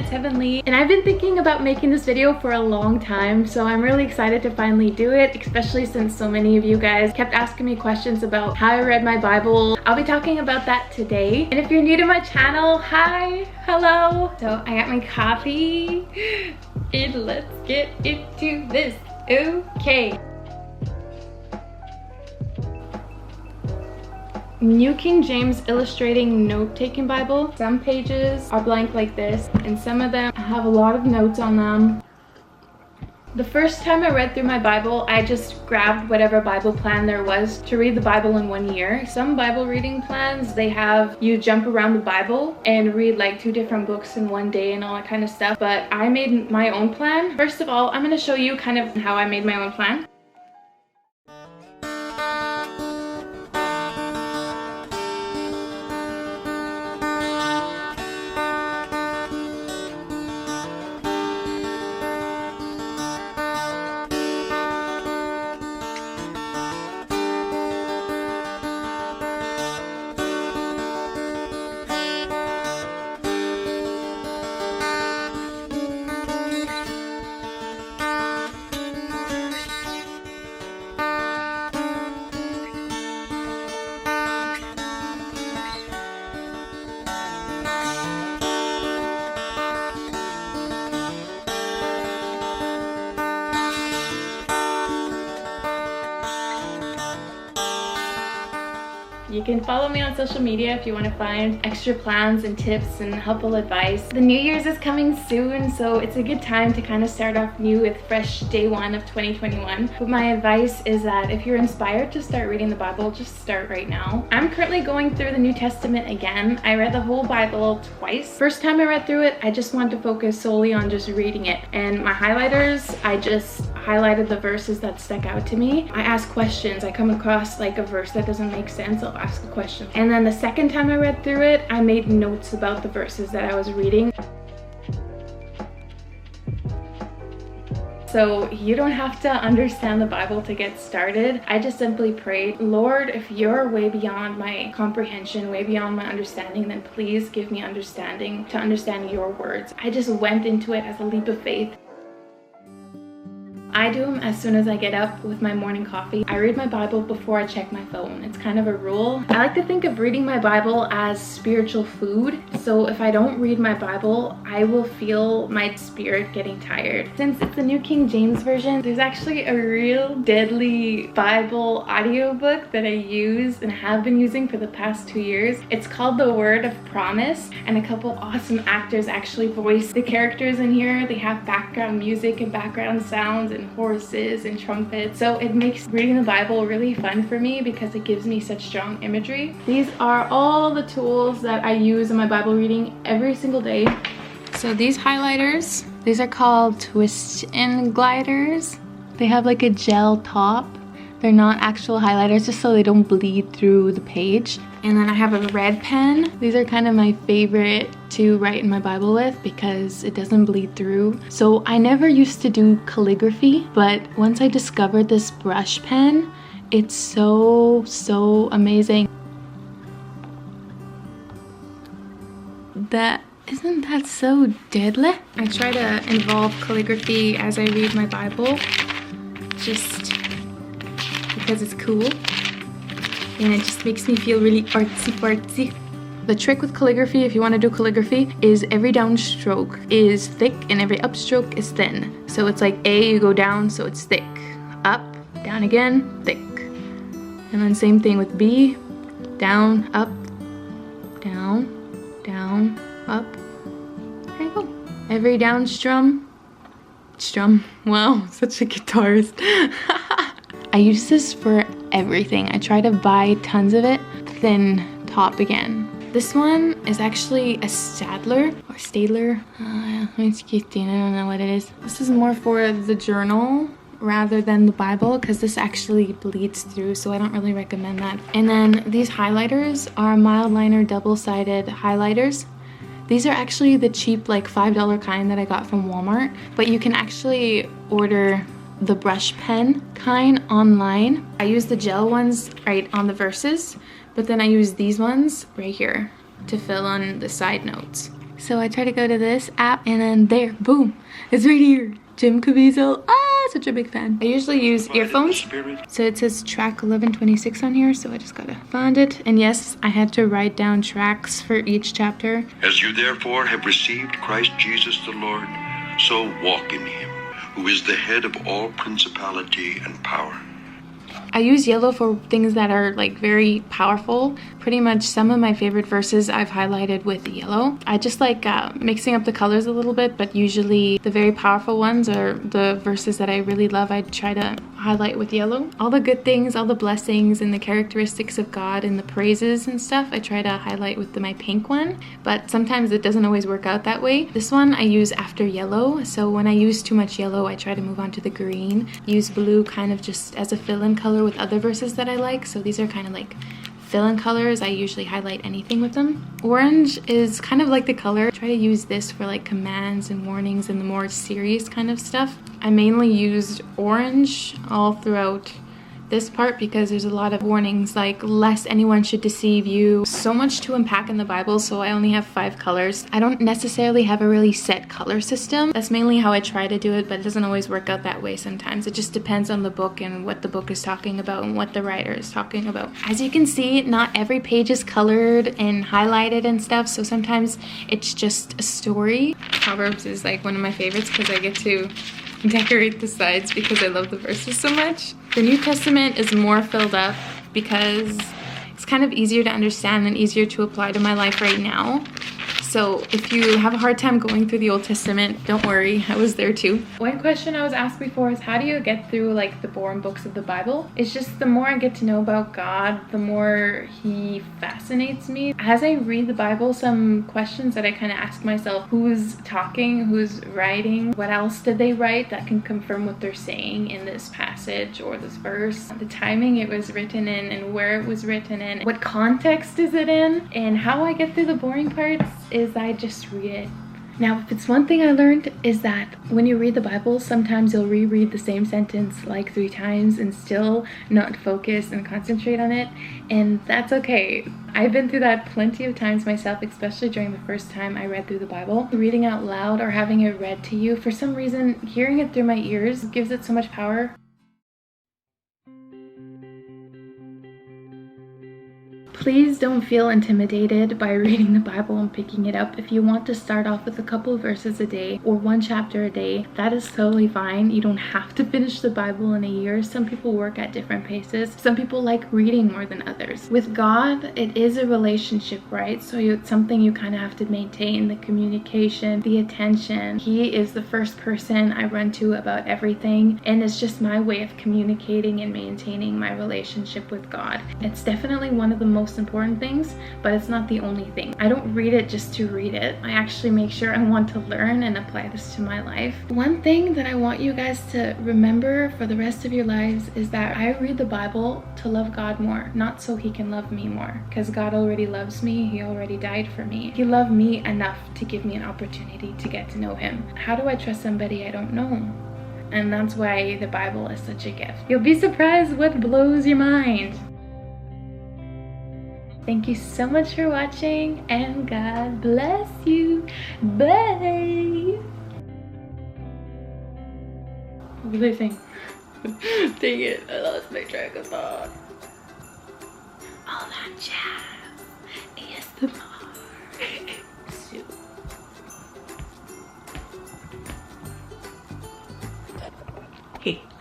it's Heavenly, and I've been thinking about making this video for a long time, so I'm really excited to finally do it, especially since so many of you guys kept asking me questions about how I read my Bible. I'll be talking about that today. And if you're new to my channel, hi, hello. So I got my coffee and let's get into this. Okay. New King James Illustrating Note-Taking Bible. Some pages are blank like this, and some of them have a lot of notes on them. The first time I read through my Bible, I just grabbed whatever Bible plan there was to read the Bible in 1 year. Some Bible reading plans, they have you jump around the Bible and read like 2 different books in 1 day and all that kind of stuff. But I made my own plan. First of all, I'm going to show you kind of how I made my own plan. You can follow me on social media if you want to find extra plans and tips and helpful advice. The New Year's is coming soon, so it's a good time to kind of start off new with fresh day 1 of 2021. But my advice is that if you're inspired to start reading the Bible, just start right now. I'm currently going through the New Testament again. I read the whole Bible twice. First time I read through it, I just wanted to focus solely on just reading it. And my highlighters, I just highlighted the verses that stuck out to me. I ask questions. I come across like a verse that doesn't make sense, I'll ask a question. And then the second time I read through it, I made notes about the verses that I was reading. So you don't have to understand the Bible to get started. I just simply prayed, Lord, if you're way beyond my comprehension, way beyond my understanding, then please give me understanding to understand your words. I just went into it as a leap of faith. I do them as soon as I get up with my morning coffee. I read my Bible before I check my phone. It's kind of a rule. I like to think of reading my Bible as spiritual food. So if I don't read my Bible, I will feel my spirit getting tired. Since it's the New King James Version, there's actually a real deadly Bible audiobook that I use and have been using for the past 2 years. It's called The Word of Promise, and a couple awesome actors actually voice the characters in here. They have background music and background sounds and horses and trumpets, so it makes reading the Bible really fun for me because it gives me such strong imagery. These are all the tools that I use in my Bible reading every single day. So these highlighters, these are called twist and gliders. They have like a gel top. They're not actual highlighters, just so they don't bleed through the page. And then I have a red pen. These are kind of my favorite to write in my Bible with because it doesn't bleed through. So I never used to do calligraphy, but once I discovered this brush pen, it's so amazing. Isn't that so deadly? I try to involve calligraphy as I read my Bible, just because it's cool. And it just makes me feel really artsy. The trick with calligraphy, if you want to do calligraphy, is every downstroke is thick and every upstroke is thin. So it's like A, you go down, so it's thick. Up, down again, thick. And then same thing with B, down, up, down, up. There you go. Every downstrum, wow, such a guitarist. I use this for everything. I try to buy tons of it, then top again. This one is actually a Stadler or Stadler. I don't know what it is. This is more for the journal rather than the Bible because this actually bleeds through, so I don't really recommend that. And then these highlighters are mild liner double-sided highlighters. These are actually the cheap like $5 kind that I got from Walmart, but you can actually order the brush pen kind online. I use the gel ones right on the verses, but then I use these ones right here to fill on the side notes. So I try to go to this app and then there, boom, it's right here. Jim Caviezel, such a big fan. I usually use earphones. So it says track 1126 on here, so I just gotta find it. And yes, I had to write down tracks for each chapter. As you therefore have received Christ Jesus the Lord, so walk in him, who is the head of all principality and power. I use yellow for things that are like very powerful. Pretty much some of my favorite verses I've highlighted with yellow. I just like mixing up the colors a little bit, but usually the very powerful ones are the verses that I really love. I try to highlight with yellow. All the good things, all the blessings and the characteristics of God and the praises and stuff, I try to highlight with my pink one, but sometimes it doesn't always work out that way. This one I use after yellow, so when I use too much yellow, I try to move on to the green. Use blue kind of just as a fill-in color with other verses that I like, so these are kind of like fill-in colors. I usually highlight anything with them. Orange is kind of like the color. I try to use this for like commands and warnings and the more serious kind of stuff. I mainly used orange all throughout this part because there's a lot of warnings like lest anyone should deceive you. So much to unpack in the Bible, so I only have 5 colors. I don't necessarily have a really set color system. That's mainly how I try to do it, but it doesn't always work out that way sometimes. It just depends on the book and what the book is talking about and what the writer is talking about. As you can see, not every page is colored and highlighted and stuff, so sometimes it's just a story. Proverbs is like one of my favorites because I get to decorate the sides because I love the verses so much. The New Testament is more filled up because it's kind of easier to understand and easier to apply to my life right now. So if you have a hard time going through the Old Testament, don't worry, I was there too. One question I was asked before is how do you get through like the boring books of the Bible? It's just the more I get to know about God, the more he fascinates me. As I read the Bible, some questions that I kind of ask myself: who's talking, who's writing, what else did they write that can confirm what they're saying in this passage or this verse, the timing it was written in and where it was written in, what context is it in. And how I get through the boring parts is I just read it. Now, if it's one thing I learned is that when you read the Bible, sometimes you'll reread the same sentence like 3 times and still not focus and concentrate on it, and that's okay. I've been through that plenty of times myself, especially during the first time I read through the Bible. Reading out loud or having it read to you, for some reason, hearing it through my ears gives it so much power. Please don't feel intimidated by reading the Bible and picking it up. If you want to start off with a couple of verses a day or 1 chapter a day, that is totally fine. You don't have to finish the Bible in a year. Some people work at different paces. Some people like reading more than others. With God, it is a relationship, right? So it's something you kind of have to maintain, the communication, the attention. He is the first person I run to about everything, and it's just my way of communicating and maintaining my relationship with God. It's definitely one of the most important things, but it's not the only thing. I don't read it just to read it. I actually make sure I want to learn and apply this to my life. One thing that I want you guys to remember for the rest of your lives is that I read the Bible to love God more, not so he can love me more, because God already loves me. He already died for me. He loved me enough to give me an opportunity to get to know him. How do I trust somebody I don't know? And that's why the Bible is such a gift. You'll be surprised what blows your mind. Thank you so much for watching, and God bless you. Bye. What was I saying? Dang it, I lost my track of thought. All that jazz. ASMR.